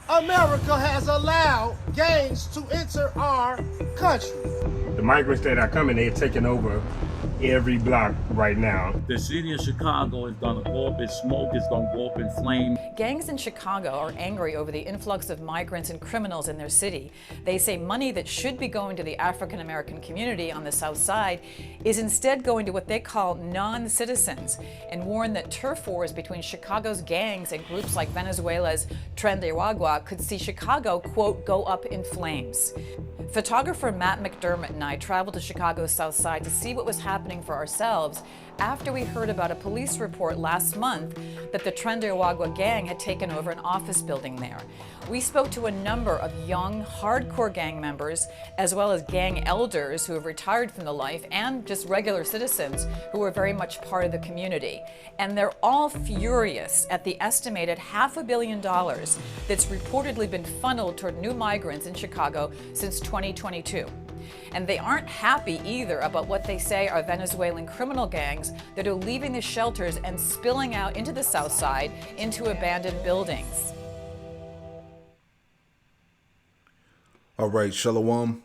America has allowed gangs to enter our country. The migrants that are coming, they're taking over every block right now. The city of Chicago is going to go up in smoke, it's going to go up in flame. Gangs in Chicago are angry over the influx of migrants and criminals in their city. They say money that should be going to the African American community on the South Side is instead going to what they call non-citizens, and warn that turf wars between Chicago's gangs and groups like Venezuela's TERR0R could see Chicago, quote, go up in flames. Photographer Matt McDermott and I traveled to Chicago's South Side to see what was happening for ourselves after we heard about a police report last month that the TERR0R gang had taken over an office building there. We spoke to a number of young, hardcore gang members, as well as gang elders who have retired from the life, and just regular citizens who are very much part of the community. And they're all furious at the estimated $500 million that's reportedly been funneled toward new migrants in Chicago since 2022. And they aren't happy either about what they say are Venezuelan criminal gangs that are leaving the shelters and spilling out into the South Side into abandoned buildings. All right, Shalom.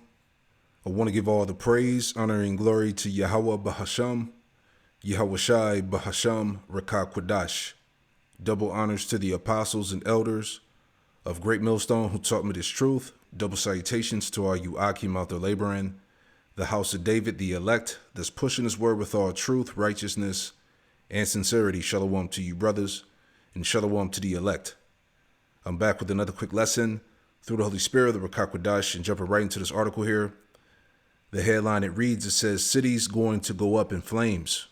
I want to give all the praise, honor, and glory to Yahweh Bahasham, Yahweh Shai Bahasham Rakah Quadash. Double honors to the apostles and elders of Great Millstone who taught me this truth. Double salutations to all you Akim out there laboring, the house of David, the elect, that's pushing his word with all truth, righteousness, and sincerity. Shalom to you, brothers, and shalom to the elect. I'm back with another quick lesson through the Holy Spirit, the Rakah Quadash, and jumping right into this article here. The headline, it reads, it says, cities going to go up in flames.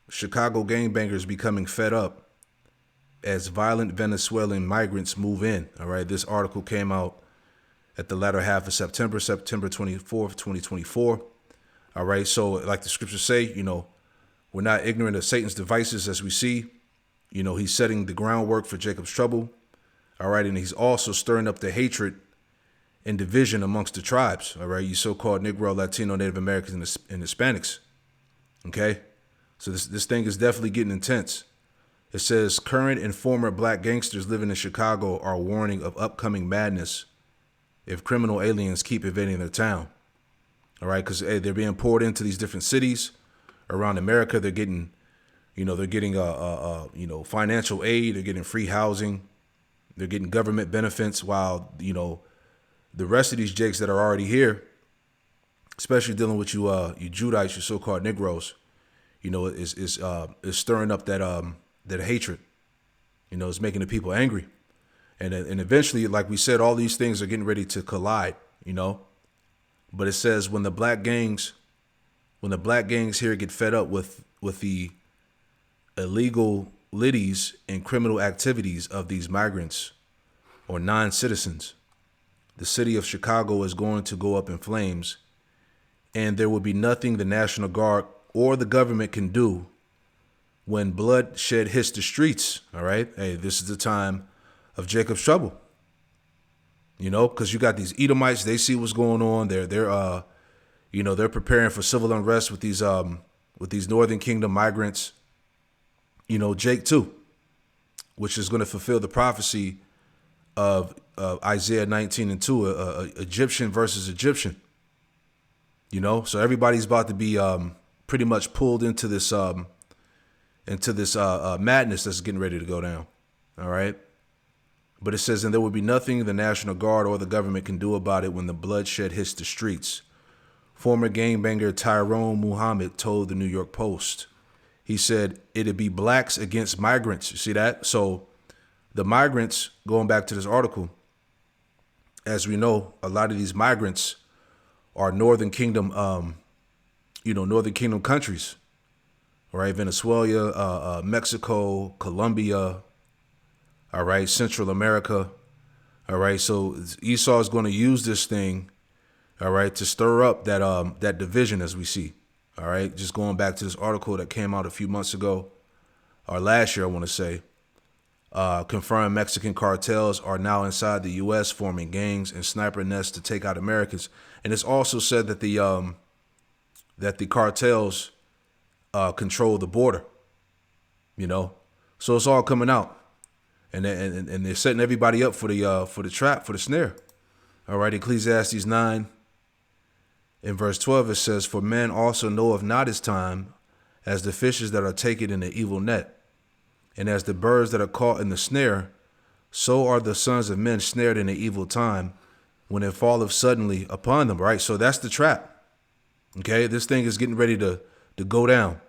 Chicago gangbangers becoming fed up as violent Venezuelan migrants move in. All right, this article came out at the latter half of September 24th, 2024. All right, so like the scriptures say, we're not ignorant of Satan's devices, as we see. He's setting the groundwork for Jacob's trouble. All right, and he's also stirring up the hatred and division amongst the tribes. All right, you so-called Negro, Latino, Native Americans, and Hispanics. Okay, so this thing is definitely getting intense. It says current and former black gangsters living in Chicago are warning of upcoming madness if criminal aliens keep invading their town. All right, because they're being poured into these different cities around America. They're getting, financial aid. They're getting free housing. They're getting government benefits, while the rest of these jakes that are already here, especially dealing with you Judites, you so-called Negroes, is stirring up that hatred. It's making the people angry. And eventually, like we said, all these things are getting ready to collide, But it says when the black gangs here get fed up with the illegal liddies and criminal activities of these migrants or non-citizens, the city of Chicago is going to go up in flames, and there will be nothing the National Guard or the government can do when bloodshed hits the streets. All right. Hey, this is the time of Jacob's trouble, because you got these Edomites. They see what's going on. They're preparing for civil unrest with these Northern Kingdom migrants. Jake too, which is going to fulfill the prophecy of Isaiah 19:2, Egyptian versus Egyptian. So everybody's about to be pretty much pulled into this madness that's getting ready to go down. All right. But it says, and there will be nothing the National Guard or the government can do about it when the bloodshed hits the streets. Former gangbanger Tyrone Muhammad told the New York Post. He said it'd be blacks against migrants. You see that? So the migrants, going back to this article, as we know, a lot of these migrants are Northern Kingdom, Northern Kingdom countries. All right, Venezuela, Mexico, Colombia. All right, Central America. All right, so Esau is going to use this thing, all right, to stir up that division, as we see. All right, just going back to this article that came out a few months ago, or last year, I want to say, confirmed Mexican cartels are now inside the U.S. forming gangs and sniper nests to take out Americans. And it's also said that the cartels control the border, so it's all coming out. and they're setting everybody up for the trap, for the snare. All right, Ecclesiastes 9 in verse 12, it says, "For man also knoweth not his time, as the fishes that are taken in the evil net, and as the birds that are caught in the snare, so are the sons of men snared in the evil time, when it falleth suddenly upon them." Right, so that's the trap. Okay, this thing is getting ready to go down.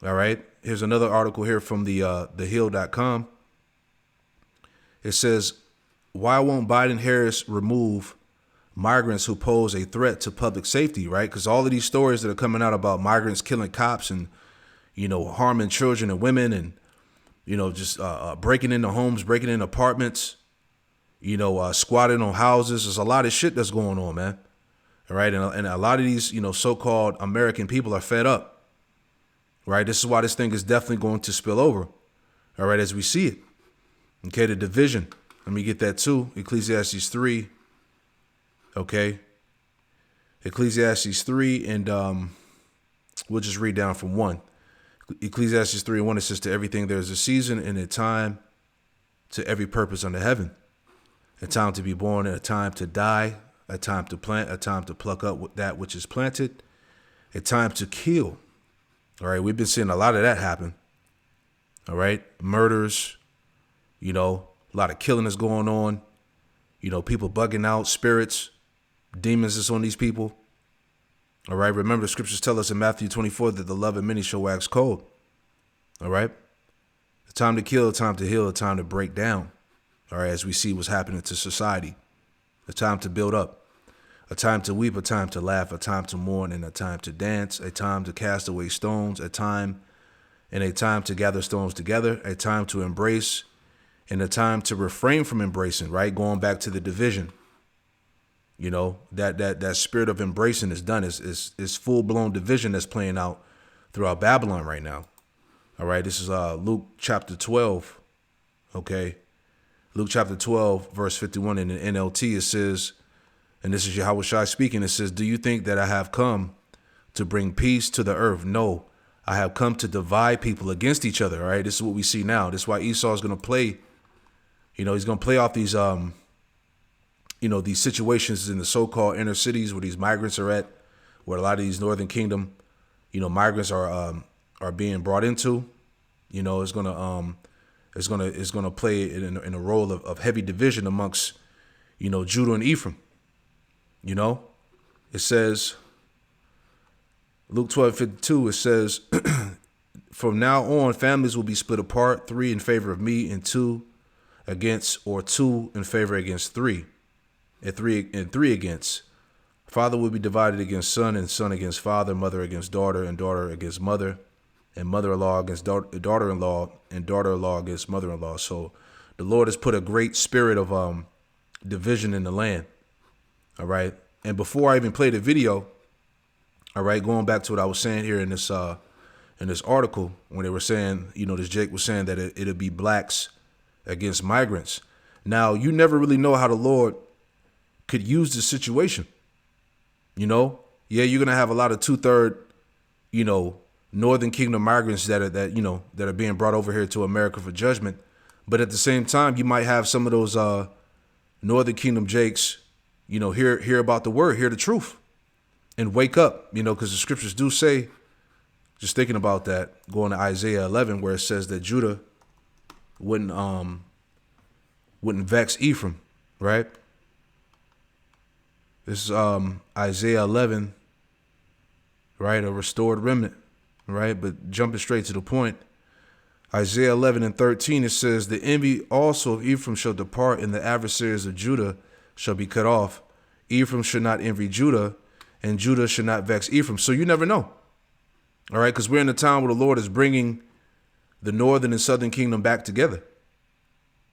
All right, here's another article here from thehill.com. It says, "Why won't Biden-Harris remove migrants who pose a threat to public safety?" Right, because all of these stories that are coming out about migrants killing cops and, harming children and women, and just breaking into homes, breaking into apartments, squatting on houses. There's a lot of shit that's going on, man. All right, and a lot of these so-called American people are fed up. Right, this is why this thing is definitely going to spill over. All right, as we see it. Okay, the division. Let me get that too. Ecclesiastes 3. Okay. Ecclesiastes 3, and we'll just read down from 1. Ecclesiastes 3 and 1, it says, "To everything there is a season and a time to every purpose under heaven. A time to be born and a time to die, a time to plant, a time to pluck up that which is planted, a time to kill." All right, we've been seeing a lot of that happen. All right, murders, a lot of killing is going on. People bugging out, spirits, demons that's on these people. All right, remember the scriptures tell us in Matthew 24 that the love of many shall wax cold. All right, the time to kill, the time to heal, the time to break down. All right, as we see what's happening to society, a time to build up, a time to weep, a time to laugh, a time to mourn, and a time to dance, a time to cast away stones, a time to gather stones together, a time to embrace, and a time to refrain from embracing, right? Going back to the division. That spirit of embracing is done. Is full-blown division that's playing out throughout Babylon right now. All right, this is Luke chapter 12, okay? Luke chapter 12, verse 51 in the NLT, it says, and this is Yahushua speaking, it says, "Do you think that I have come to bring peace to the earth? No, I have come to divide people against each other." All right, this is what we see now. This is why Esau is going to play, he's going to play off these, these situations in the so-called inner cities where these migrants are at, where a lot of these Northern Kingdom, migrants are being brought into. It's gonna play in a role of heavy division amongst, Judah and Ephraim. It says, Luke 12:52, it says, "From now on, families will be split apart, 3 in favor of me and 2 against, or 2 in favor against 3, and 3 against. Father will be divided against son, and son against father, mother against daughter, and daughter against mother, and mother-in-law against daughter-in-law, and daughter-in-law against mother-in-law." So the Lord has put a great spirit of division in the land. All right. And before I even play the video, all right, going back to what I was saying here in this article, when they were saying, this Jake was saying that it'll be blacks against migrants. Now, you never really know how the Lord could use this situation. Yeah, you're gonna have a lot of 2/3, Northern Kingdom migrants that are being brought over here to America for judgment. But at the same time, you might have some of those Northern Kingdom Jakes, hear about the word, hear the truth, and wake up, because the scriptures do say, just thinking about that, going to Isaiah 11, where it says that Judah wouldn't vex Ephraim, right? This is Isaiah 11, right? A restored remnant, right? But jumping straight to the point, Isaiah 11 and 13, it says, "The envy also of Ephraim shall depart, and the adversaries of Judah shall be cut off. Ephraim should not envy Judah, and Judah should not vex Ephraim." So you never know. All right, because we're in a time where the Lord is bringing the northern and southern kingdom back together.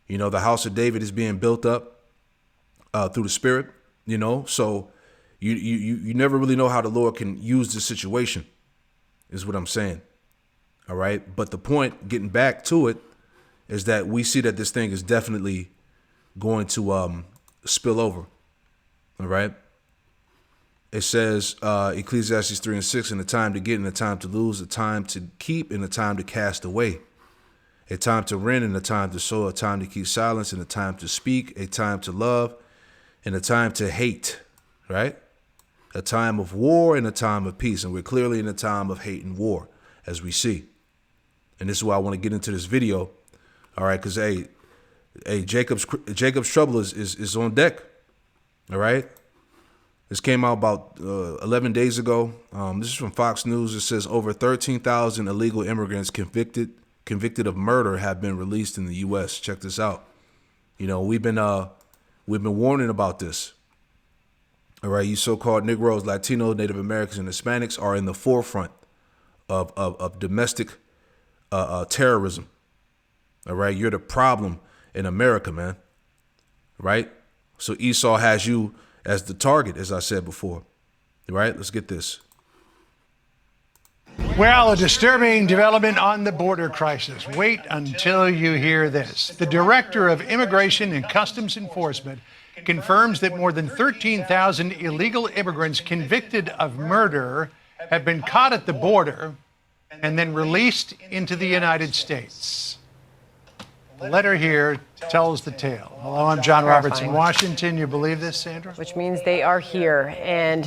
The house of David is being built up through the Spirit. So you never really know how the Lord can use this situation, is what I'm saying. All right. But the point, getting back to it, is that we see that this thing is definitely going to spill over. All right. It says Ecclesiastes 3 and 6, "In the time to get, and the time to lose, the time to keep, and the time to cast away, A time to rend and a time to sow, a time to keep silence and a time to speak, a time to love and a time to hate, right? A time of war and a time of peace. And we're clearly in a time of hate and war, as we see. And this is why I want to get into this video. All right, because hey, Jacob's trouble is on deck. All right. This came out about 11 days ago. This is from Fox News. It says over 13,000 illegal immigrants convicted of murder have been released in the U.S. Check this out. You know, we've been warning about this. All right, you so-called Negroes, Latinos, Native Americans, and Hispanics are in the forefront of domestic terrorism. All right, you're the problem in America, man. Right? So Esau has you as the target, as I said before. Right? Let's get this. Well, a disturbing development on the border crisis. Wait until you hear this. The Director of Immigration and Customs Enforcement confirms that more than 13,000 illegal immigrants convicted of murder have been caught at the border and then released into the United States. The letter here tells the tale. Hello, I'm John Roberts in Washington. You believe this, Sandra? Which means they are here, and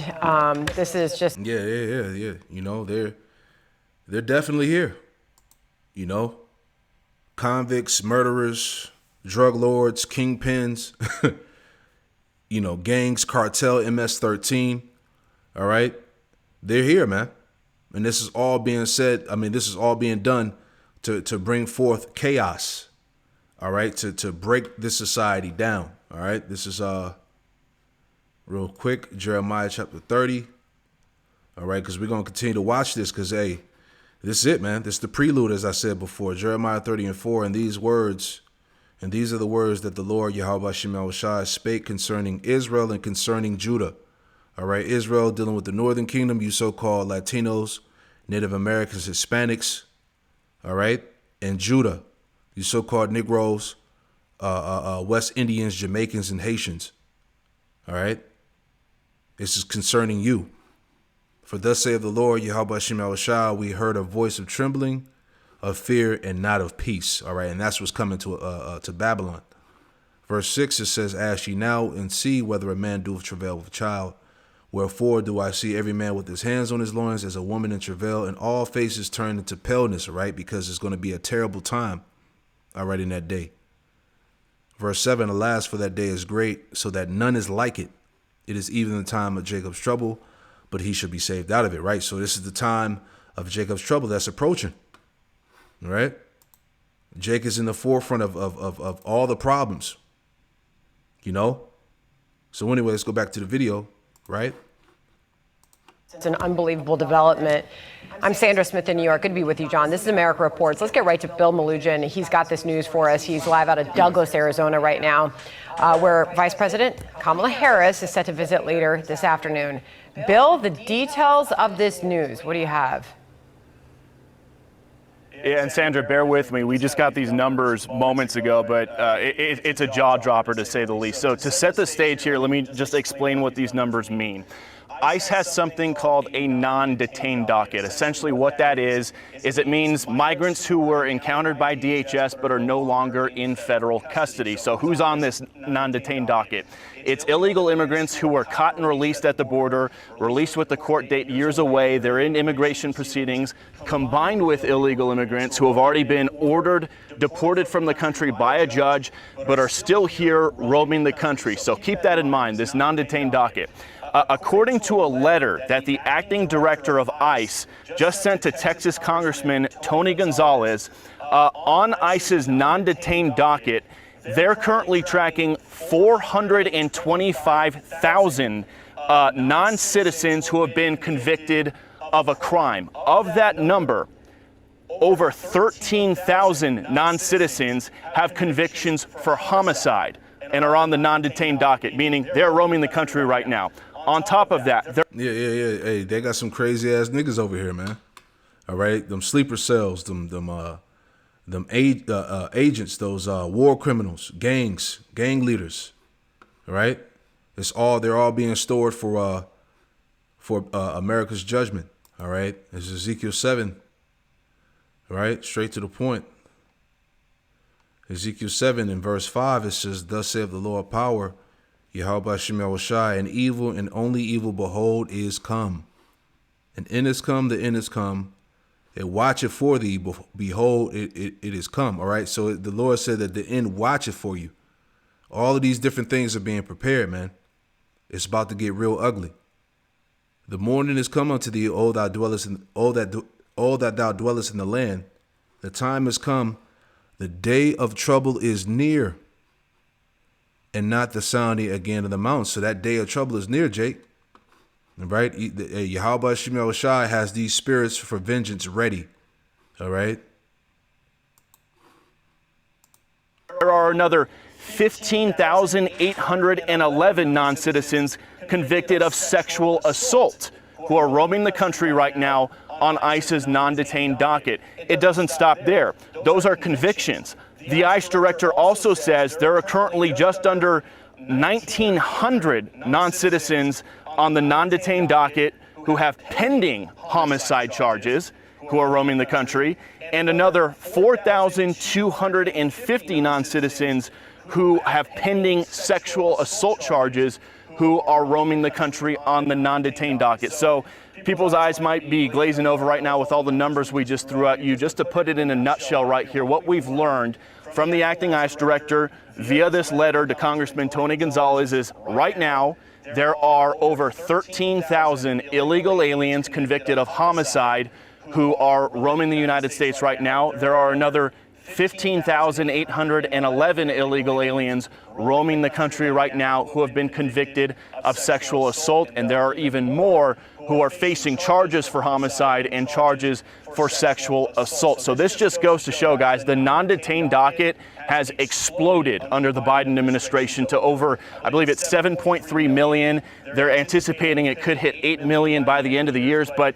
this is just... Yeah. You know, they're definitely here. You know, convicts, murderers, drug lords, kingpins, you know, gangs, cartel, MS-13. All right. They're here, man. And this is all being said. I mean, this is all being done to bring forth chaos. All right. To break this society down. All right. This is real quick. Jeremiah chapter 30. All right. Because we're going to continue to watch this because, hey, this is it, man. This is the prelude, as I said before. Jeremiah 30:4. And these are the words that the Lord Yahweh Shemel Shai spake concerning Israel and concerning Judah. All right, Israel dealing with the northern kingdom, you so-called Latinos, Native Americans, Hispanics. All right, and Judah, you so-called Negroes, West Indians, Jamaicans, and Haitians. All right, this is concerning you. For thus saith the Lord Yahweh Shemel Shai, we heard a voice of trembling, of fear, and not of peace. All right, and that's what's coming to Babylon. Verse 6, it says, ask ye now and see whether a man doeth travail with a child. Wherefore do I see every man with his hands on his loins as a woman in travail, and all faces turned into paleness, all right, because it's going to be a terrible time, all right, in that day. Verse 7, alas, for that day is great, so that none is like it. It is even the time of Jacob's trouble, but he should be saved out of it, right? So this is the time of Jacob's trouble that's approaching, all right? Jake is in the forefront of all the problems, you know? So anyway, let's go back to the video, right? It's an unbelievable development. I'm Sandra Smith in New York. Good to be with you, John. This is America Reports. Let's get right to Bill Malugin. He's got this news for us. He's live out of Douglas, Arizona right now, where Vice President Kamala Harris is set to visit later this afternoon. Bill, the details of this news, what do you have? Yeah, and Sandra, bear with me. We just got these numbers moments ago, but it's a jaw dropper to say the least. So to set the stage here, let me just explain what these numbers mean. ICE has something called a non-detained docket. Essentially what that is it means migrants who were encountered by DHS but are no longer in federal custody. So who's on this non-detained docket? It's illegal immigrants who were caught and released at the border, released with the court date years away. They're in immigration proceedings, combined with illegal immigrants who have already been ordered, deported from the country by a judge, but are still here roaming the country. So keep that in mind, this non-detained docket. According to a letter that the acting director of ICE just sent to Texas Congressman Tony Gonzalez, on ICE's non-detained docket, they're currently tracking 425,000 non-citizens who have been convicted of a crime. Of that number, over 13,000 non-citizens have convictions for homicide and are on the non-detained docket, meaning they're roaming the country right now. On top of that, yeah. Hey, they got some crazy ass niggas over here, man. All right, them sleeper cells, them agents, those war criminals, gang leaders. All right, they're all being stored for America's judgment. All right, it's Ezekiel 7. All right, straight to the point. Ezekiel 7 in verse 5, it says, thus saith the Lord power, Yahweh Shem Yahushai, and evil and only evil, behold, is come. An end is come, the end is come. It watcheth for thee, behold, it is come. All right, so the Lord said that the end watcheth for you. All of these different things are being prepared, man. It's about to get real ugly. The morning is come unto thee, O thou dwellest in all that thou dwellest in the land. The time is come, the day of trouble is near, and not the sounding again of the mountains. So that day of trouble is near, Jake. Right? Yahweh Shem Yahushai has these spirits for vengeance ready. All right? There are another 15,811 non-citizens convicted of sexual assault who are roaming the country right now on ICE's non-detained docket. It doesn't stop there. Those are convictions. The ICE director also says there are currently just under 1,900 non-citizens on the non-detained docket who have pending homicide charges who are roaming the country, and another 4,250 non-citizens who have pending sexual assault charges who are roaming the country on the non-detained docket. So people's eyes might be glazing over right now with all the numbers we just threw at you. Just to put it in a nutshell right here, what we've learned from the acting ICE director via this letter to Congressman Tony Gonzalez is right now there are over 13,000 illegal aliens convicted of homicide who are roaming the United States right now. There are another 15,811 illegal aliens roaming the country right now who have been convicted of sexual assault, and there are even more who are facing charges for homicide and charges for sexual assault. So this just goes to show, guys, the non-detained docket has exploded under the Biden administration to over, I believe it's 7.3 million. They're anticipating it could hit 8 million by the end of the year. But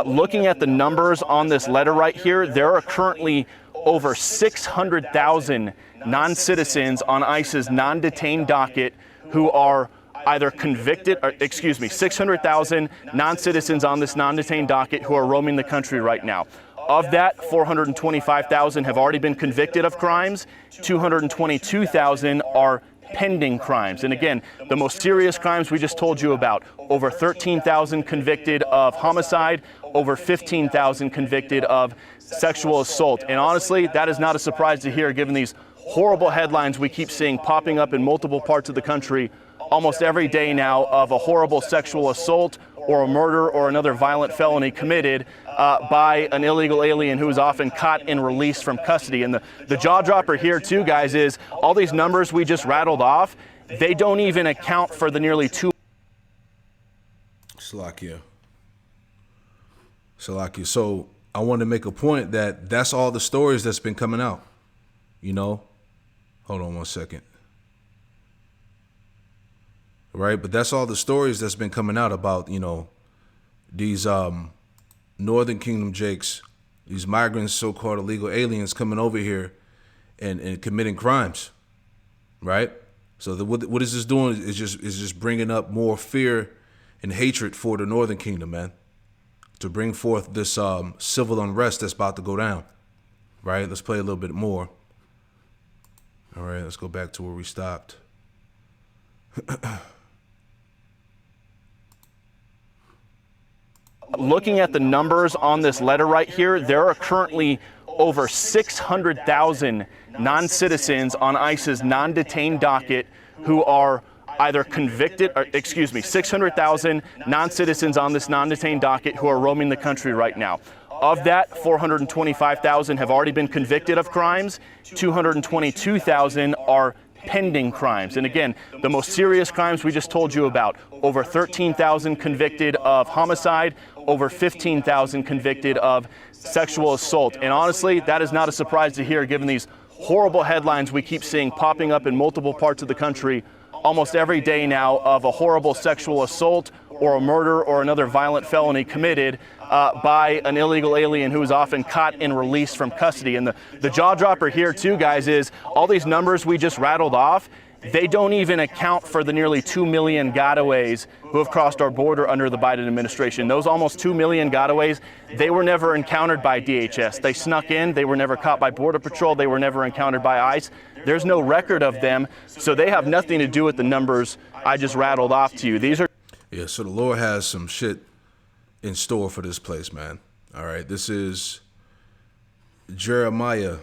looking at the numbers on this letter right here, there are currently over 600,000 non-citizens on ICE's non-detained docket who are either convicted, 600,000 non-citizens on this non-detained docket who are roaming the country right now. Of that, 425,000 have already been convicted of crimes. 222,000 are pending crimes. And again, the most serious crimes we just told you about, over 13,000 convicted of homicide, over 15,000 convicted of sexual assault. And honestly, that is not a surprise to hear given these horrible headlines we keep seeing popping up in multiple parts of the country almost every day now of a horrible sexual assault or a murder or another violent felony committed by an illegal alien who is often caught and released from custody. And the jaw dropper here too, guys, is all these numbers we just rattled off, they don't even account for the nearly 2. Salakia. So I want to make a point that that's all the stories that's been coming out. You know, hold on one second. Right, but that's all the stories that's been coming out about, you know, these Northern Kingdom Jakes, these migrants, so-called illegal aliens coming over here and committing crimes, right? So what is this doing is just bringing up more fear and hatred for the Northern Kingdom, man, to bring forth this civil unrest that's about to go down, right? Let's play a little bit more. All right, let's go back to where we stopped. Looking at the numbers on this letter right here, there are currently over 600,000 non-citizens on ICE's non-detained docket who are either convicted, 600,000 non-citizens on this non-detained docket who are roaming the country right now. Of that, 425,000 have already been convicted of crimes. 222,000 are pending crimes. And again, the most serious crimes we just told you about, over 13,000 convicted of homicide, over 15,000 convicted of sexual assault. And honestly, that is not a surprise to hear given these horrible headlines we keep seeing popping up in multiple parts of the country almost every day now of a horrible sexual assault or a murder or another violent felony committed by an illegal alien who is often caught and released from custody. And the jaw dropper here too, guys, is all these numbers we just rattled off, they don't even account for the nearly 2 million gotaways who have crossed our border under the Biden administration. Those almost 2 million gotaways, they were never encountered by DHS. They snuck in, they were never caught by Border Patrol, they were never encountered by ICE. There's no record of them, so they have nothing to do with the numbers I just rattled off to you. These are... Yeah, so the Lord has some shit in store for this place, man. All right, this is Jeremiah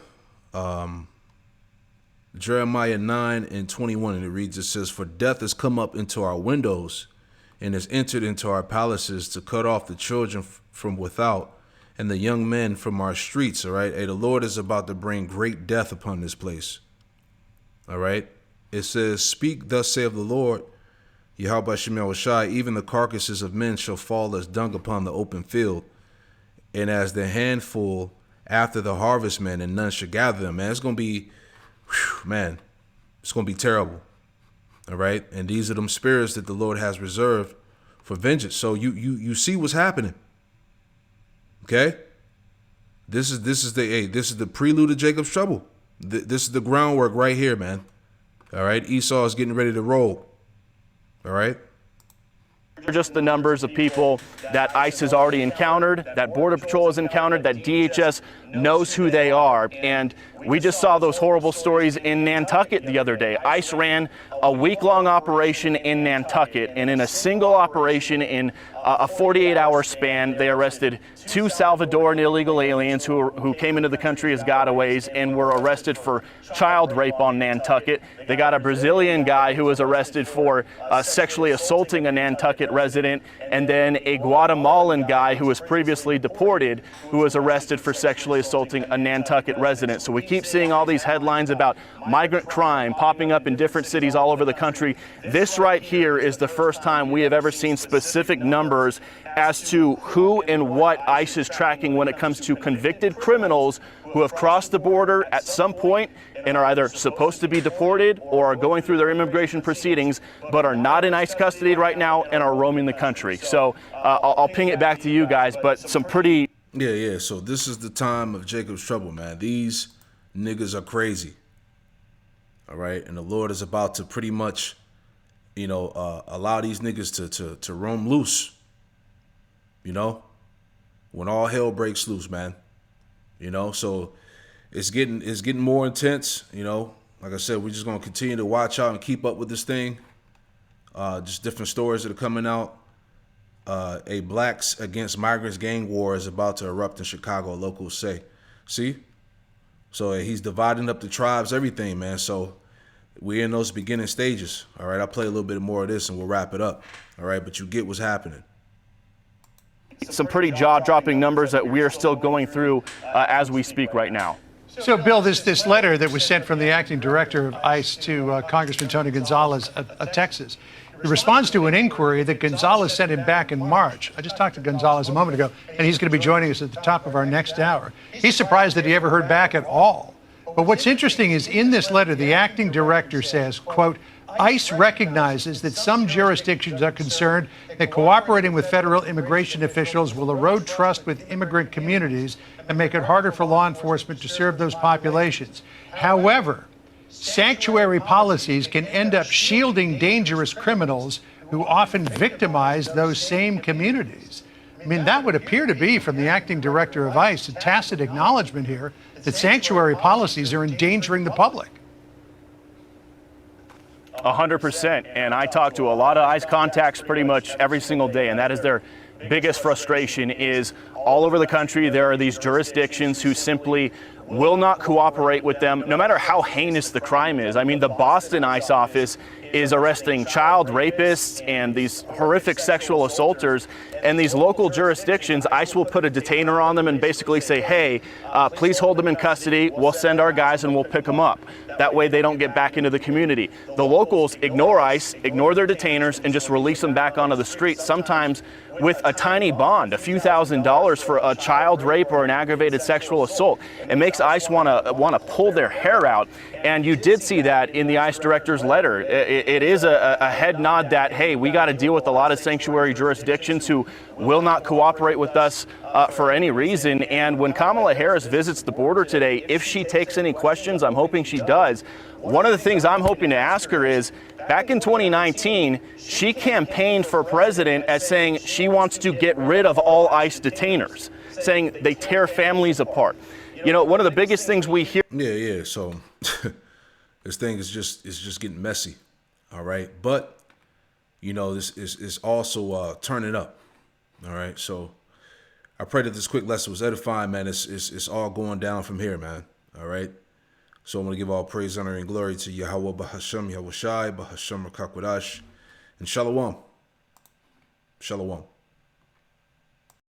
9:21, and it reads, it says, "For death has come up into our windows and has entered into our palaces to cut off the children from without and the young men from our streets." All right, hey, the Lord is about to bring great death upon this place. All right, it says, "Speak, thus saith the Lord, Yahweh Shemel Shai, even the carcasses of men shall fall as dung upon the open field, and as the handful after the harvestmen, and none shall gather them." Man, it's going to be, man, it's going to be terrible. All right. And these are them spirits that the Lord has reserved for vengeance. So you see what's happening. Okay. This is the prelude to Jacob's trouble. This is the groundwork right here, man. All right. Esau is getting ready to roll. All right. Just the numbers of people that ICE has already encountered, that Border Patrol has encountered, that DHS knows who they are. And we just saw those horrible stories in Nantucket the other day. ICE ran a week-long operation in Nantucket, and in a single operation in a 48-hour span, they arrested 2 Salvadoran illegal aliens who came into the country as gotaways and were arrested for child rape on Nantucket. They got a Brazilian guy who was arrested for sexually assaulting a Nantucket resident, and then a Guatemalan guy who was previously deported who was arrested for sexually assaulting a Nantucket resident. So we keep seeing all these headlines about migrant crime popping up in different cities all over the country. This right here is the first time we have ever seen specific numbers as to who and what ICE is tracking when it comes to convicted criminals who have crossed the border at some point and are either supposed to be deported or are going through their immigration proceedings but are not in ICE custody right now and are roaming the country. So I'll ping it back to you guys, but some pretty... Yeah. So this is the time of Jacob's trouble, man. These niggas are crazy. All right. And the Lord is about to pretty much, allow these niggas to roam loose. When all hell breaks loose, man. So it's getting more intense. Like I said, we're just gonna continue to watch out and keep up with this thing. Just different stories that are coming out. A blacks against migrants gang war is about to erupt in Chicago, locals say. See? So he's dividing up the tribes, everything, man. So we're in those beginning stages. All right, I'll play a little bit more of this and we'll wrap it up. All right, but you get what's happening. Some pretty jaw-dropping numbers that we are still going through as we speak right now. So, Bill, this letter that was sent from the acting director of ICE to Congressman Tony Gonzalez of Texas, it responds to an inquiry that Gonzalez sent him back in March. I just talked to Gonzalez a moment ago, and he's going to be joining us at the top of our next hour. He's surprised that he ever heard back at all. But what's interesting is in this letter, the acting director says, quote, ICE recognizes that some jurisdictions are concerned that cooperating with federal immigration officials will erode trust with immigrant communities and make it harder for law enforcement to serve those populations. However, sanctuary policies can end up shielding dangerous criminals who often victimize those same communities. I mean, that would appear to be, from the acting director of ICE, a tacit acknowledgement here that sanctuary policies are endangering the public. 100%. And I talk to a lot of ICE contacts pretty much every single day, and that is their biggest frustration. Is all over the country there are these jurisdictions who simply will not cooperate with them, no matter how heinous the crime is. I mean, the Boston ICE office is arresting child rapists and these horrific sexual assaulters, and these local jurisdictions, ICE will put a detainer on them and basically say, hey, please hold them in custody, we'll send our guys and we'll pick them up. That way they don't get back into the community. The locals ignore ICE, ignore their detainers, and just release them back onto the street, sometimes with a tiny bond, a few $1,000s for a child rape or an aggravated sexual assault. It makes makes ICE want to pull their hair out. And you did see that in the ICE director's letter. It is a head nod that, hey, we got to deal with a lot of sanctuary jurisdictions who will not cooperate with us for any reason. And when Kamala Harris visits the border today, if she takes any questions, I'm hoping she does. One of the things I'm hoping to ask her is, back in 2019, she campaigned for president as saying she wants to get rid of all ICE detainers, saying they tear families apart. You know, one of the biggest things we hear. Yeah. So this thing is just getting messy. All right. But, you know, this is also turning up. All right. So I pray that this quick lesson was edifying, man. It's all going down from here, man. All right. So I'm going to give all praise, honor, and glory to Yahweh Bahasham, Yahweh Shai, Bahasham Rakakwadash, and Shalom. Shalom.